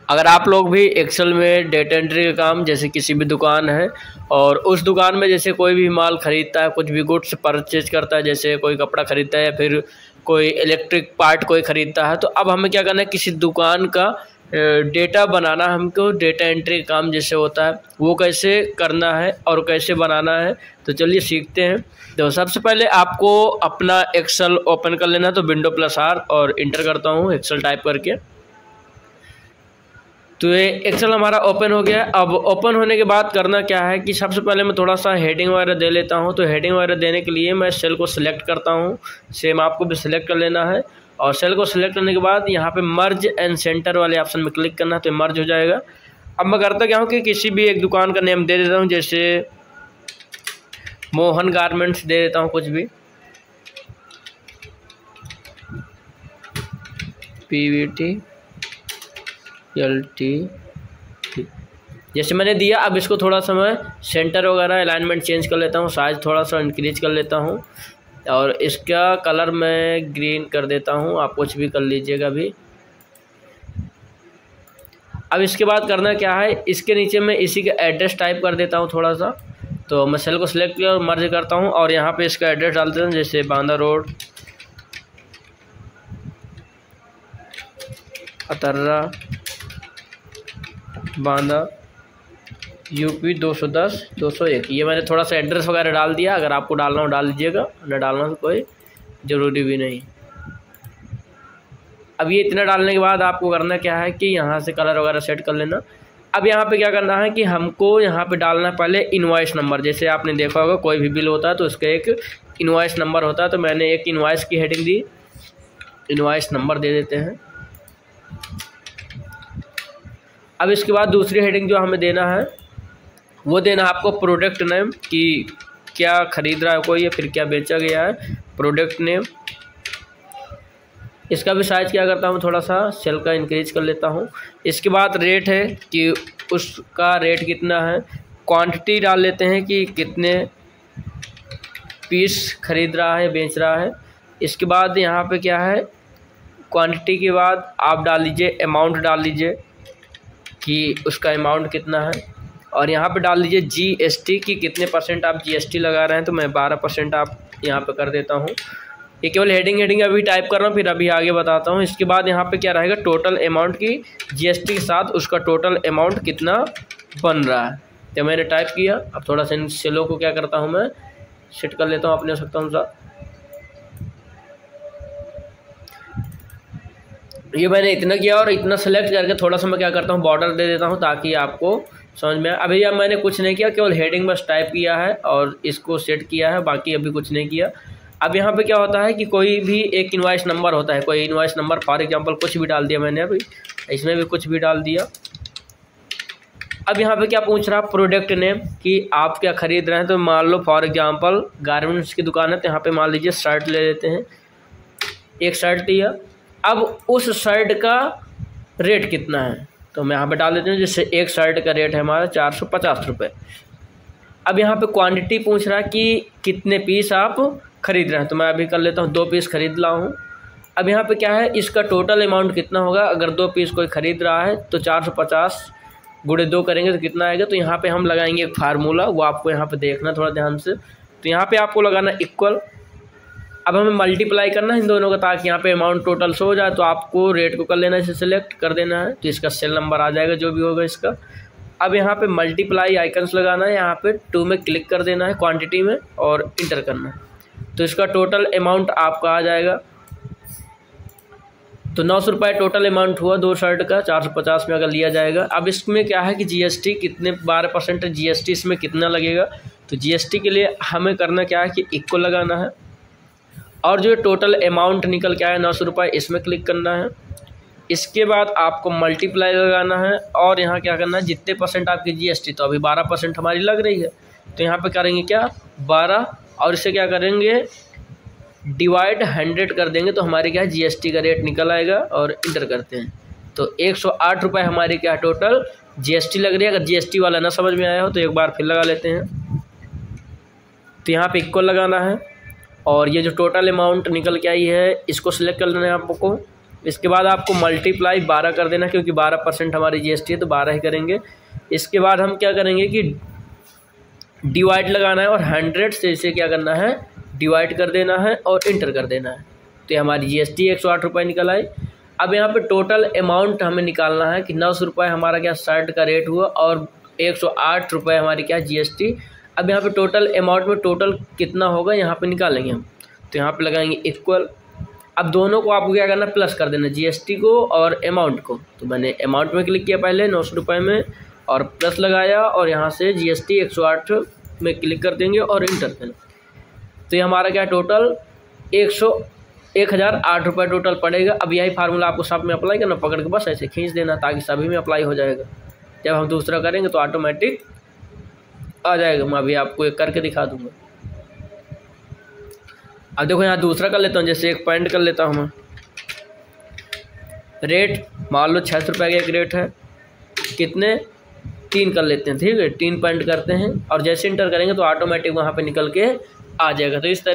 अगर आप लोग भी एक्सेल में डेटा एंट्री का काम, जैसे किसी भी दुकान है और उस दुकान में जैसे कोई भी माल ख़रीदता है, कुछ भी गुड्स परचेज करता है, जैसे कोई कपड़ा ख़रीदता है या फिर कोई इलेक्ट्रिक पार्ट कोई ख़रीदता है, तो अब हमें क्या करना है, किसी दुकान का डेटा बनाना, हमको डेटा एंट्री का काम जैसे होता है वो कैसे करना है और कैसे बनाना है। तो चलिए सीखते हैं। तो सबसे पहले आपको अपना एक्सेल ओपन कर लेना। तो Windows+R और इंटर करता हूँ एक्सेल टाइप करके। तो ये एक्सेल हमारा ओपन हो गया है। अब ओपन होने के बाद करना क्या है कि सबसे पहले मैं थोड़ा सा हेडिंग वगैरह दे लेता हूँ। तो हेडिंग वगैरह देने के लिए मैं सेल को सिलेक्ट करता हूँ। सेम आपको भी सिलेक्ट कर लेना है और सेल को सिलेक्ट करने के बाद यहाँ पे मर्ज एंड सेंटर वाले ऑप्शन में क्लिक करना है, तो मर्ज हो जाएगा। अब मैं करता क्या हूँ कि किसी भी एक दुकान का नेम दे देता हूँ, जैसे मोहन गारमेंट्स दे देता हूँ, कुछ भी PVT LT जैसे मैंने दिया। अब इसको थोड़ा सा मैं सेंटर वगैरह अलाइनमेंट चेंज कर लेता हूँ, साइज थोड़ा सा इंक्रीज कर लेता हूँ और इसका कलर मैं ग्रीन कर देता हूँ। आप कुछ भी कर लीजिएगा अभी। अब इसके बाद करना क्या है, इसके नीचे मैं इसी का एड्रेस टाइप कर देता हूँ थोड़ा सा। तो मैं सेल को सिलेक्ट किया और मर्ज करता हूँ और यहाँ पे इसका एड्रेस डाल देता हूँ, जैसे बांदा रोड, अतर्रा, बांदा, UP 210-201। ये मैंने थोड़ा सा एड्रेस वगैरह डाल दिया। अगर आपको डालना हो डाल लीजिएगा, न डालना तो कोई ज़रूरी भी नहीं। अब ये इतना डालने के बाद आपको करना क्या है कि यहाँ से कलर वगैरह सेट कर लेना। अब यहाँ पे क्या करना है कि हमको यहाँ पे डालना है पहले इनवॉइस नंबर। जैसे आपने देखा होगा कोई भी बिल होता है तो उसका एक इनवॉइस नंबर होता है। तो मैंने एक इनवॉइस की हेडिंग दी, इनवॉइस नंबर दे देते हैं। अब इसके बाद दूसरी हेडिंग जो हमें देना है वो देना है आपको प्रोडक्ट नेम, कि क्या ख़रीद रहा है कोई या फिर क्या बेचा गया है, प्रोडक्ट नेम। इसका भी साइज़ क्या करता हूँ, थोड़ा सा सेल का इंक्रीज कर लेता हूँ। इसके बाद रेट है कि उसका रेट कितना है, क्वांटिटी डाल लेते हैं कि कितने पीस खरीद रहा है, बेच रहा है। इसके बाद यहाँ पे क्या है, क्वांटिटी के बाद आप डाल लीजिए अमाउंट, डाल लीजिए कि उसका अमाउंट कितना है और यहाँ पे डाल लीजिए GST कि कितने % आप GST लगा रहे हैं। तो मैं 12% आप यहाँ पे कर देता हूँ। ये केवल हेडिंग अभी टाइप कर रहा हूँ, फिर अभी आगे बताता हूँ। इसके बाद यहाँ पे क्या रहेगा, टोटल अमाउंट की GST के साथ उसका टोटल अमाउंट कितना बन रहा है। तो मैंने टाइप किया। अब थोड़ा सा इन सेलों को क्या करता हूँ, मैं सेट कर लेता हूँ अपने सकता हूँ। ये मैंने इतना किया और इतना सेलेक्ट करके थोड़ा सा मैं क्या करता हूँ, बॉर्डर दे देता हूँ ताकि आपको समझ में आए। अभी अब मैंने कुछ नहीं किया, केवल हेडिंग बस टाइप किया है और इसको सेट किया है, बाकी अभी कुछ नहीं किया। अब यहाँ पे क्या होता है कि कोई भी एक इनवॉइस नंबर होता है, कोई इनवॉइस नंबर फॉर एग्जांपल कुछ भी डाल दिया मैंने, अभी इसमें भी कुछ भी डाल दिया। अब यहाँ पे क्या पूछ रहा है, प्रोडक्ट नेम, कि आप क्या खरीद रहे हैं। तो मान लो फॉर एग्जांपल गारमेंट्स की दुकान है, तो यहाँ पे मान लीजिए शर्ट ले लेते हैं, एक शर्ट लिया। अब उस शर्ट का रेट कितना है, तो मैं यहाँ पे डाल देता हूँ, जैसे एक शर्ट का रेट है हमारा 450 रुपये। अब यहाँ पे क्वांटिटी पूछ रहा है कि कितने पीस आप खरीद रहे हैं, तो मैं अभी कर लेता हूँ 2 पीस खरीद ला हूँ। अब यहाँ पे क्या है, इसका टोटल अमाउंट कितना होगा। अगर 2 पीस कोई ख़रीद रहा है तो 450 × 2 करेंगे तो कितना आएगा। तो यहाँ पे हम लगाएंगे एक फार्मूला, वो आपको यहाँ पे देखना थोड़ा ध्यान से। तो यहाँ पे आपको लगाना इक्वल। अब हमें मल्टीप्लाई करना है इन दोनों का, ताकि यहाँ पे अमाउंट टोटल शो हो जाए। तो आपको रेट को कर लेना है, इसे सिलेक्ट कर देना है, तो इसका सेल नंबर आ जाएगा जो भी होगा इसका। अब यहाँ पे मल्टीप्लाई आइकन्स लगाना है, यहाँ पे 2 में क्लिक कर देना है क्वांटिटी में और इंटर करना है। तो इसका टोटल अमाउंट आपका आ जाएगा। तो 900 रुपये टोटल अमाउंट हुआ 2 शर्ट का, 450 में अगर लिया जाएगा। अब इसमें क्या है कि GST कितने 12% GST इसमें कितना लगेगा। तो GST के लिए हमें करना क्या है कि इक्वल लगाना है और जो टोटल अमाउंट निकल के आया 900 रुपये, इसमें क्लिक करना है। इसके बाद आपको मल्टीप्लाई लगाना है और यहाँ क्या करना है, जितने % आपकी GST, तो अभी 12% हमारी लग रही है, तो यहाँ पे करेंगे क्या 12 और इसे क्या करेंगे डिवाइड 100 कर देंगे। तो हमारे क्या GST का रेट निकल आएगा और इंटर करते हैं। तो 108 रुपये हमारी क्या टोटल GST लग रही है। अगर GST वाला ना समझ में आया हो तो एक बार फिर लगा लेते हैं। तो यहाँ पे इक्वल लगाना है और ये जो टोटल अमाउंट निकल के आई है इसको सिलेक्ट कर लेना है आपको। इसके बाद आपको मल्टीप्लाई 12 कर देना, क्योंकि 12% हमारी GST है तो 12 ही करेंगे। इसके बाद हम क्या करेंगे कि डिवाइड लगाना है और 100 से इसे क्या करना है, डिवाइड कर देना है और इंटर कर देना है। तो ये हमारी GST 108 रुपये निकल आई। अब यहाँ पे टोटल अमाउंट हमें निकालना है कि 900 रुपये हमारा क्या शर्ट का रेट हुआ और 108 रुपये हमारी क्या GST। अब यहाँ पे टोटल अमाउंट में टोटल कितना होगा यहाँ पे निकालेंगे हम। तो यहाँ पे लगाएंगे इक्वल। अब दोनों को आपको क्या करना, प्लस कर देना, GST को और अमाउंट को। तो मैंने अमाउंट में क्लिक किया पहले 900 रुपये में और प्लस लगाया और यहाँ से GST 108 में क्लिक कर देंगे और इंटर देना। तो ये हमारा क्या टोटल 1008 रुपये टोटल पड़ेगा। अब यही फार्मूला आपको सब में अप्लाई करना, पकड़ के बस ऐसे खींच देना ताकि सभी में अप्लाई हो जाएगा। जब हम दूसरा करेंगे तो ऑटोमेटिक आ जाएगा। मैं अभी आपको एक करके दिखा दूंगा। अब देखो यहाँ दूसरा कर लेता हूँ, जैसे एक पॉइंट कर लेता हूँ मैं। रेट मान लो 600 रुपये का एक रेट है, कितने 3 कर लेते हैं, ठीक है 3 पॉइंट करते हैं और जैसे इंटर करेंगे तो ऑटोमेटिक वहाँ पे निकल के आ जाएगा। तो इस तरह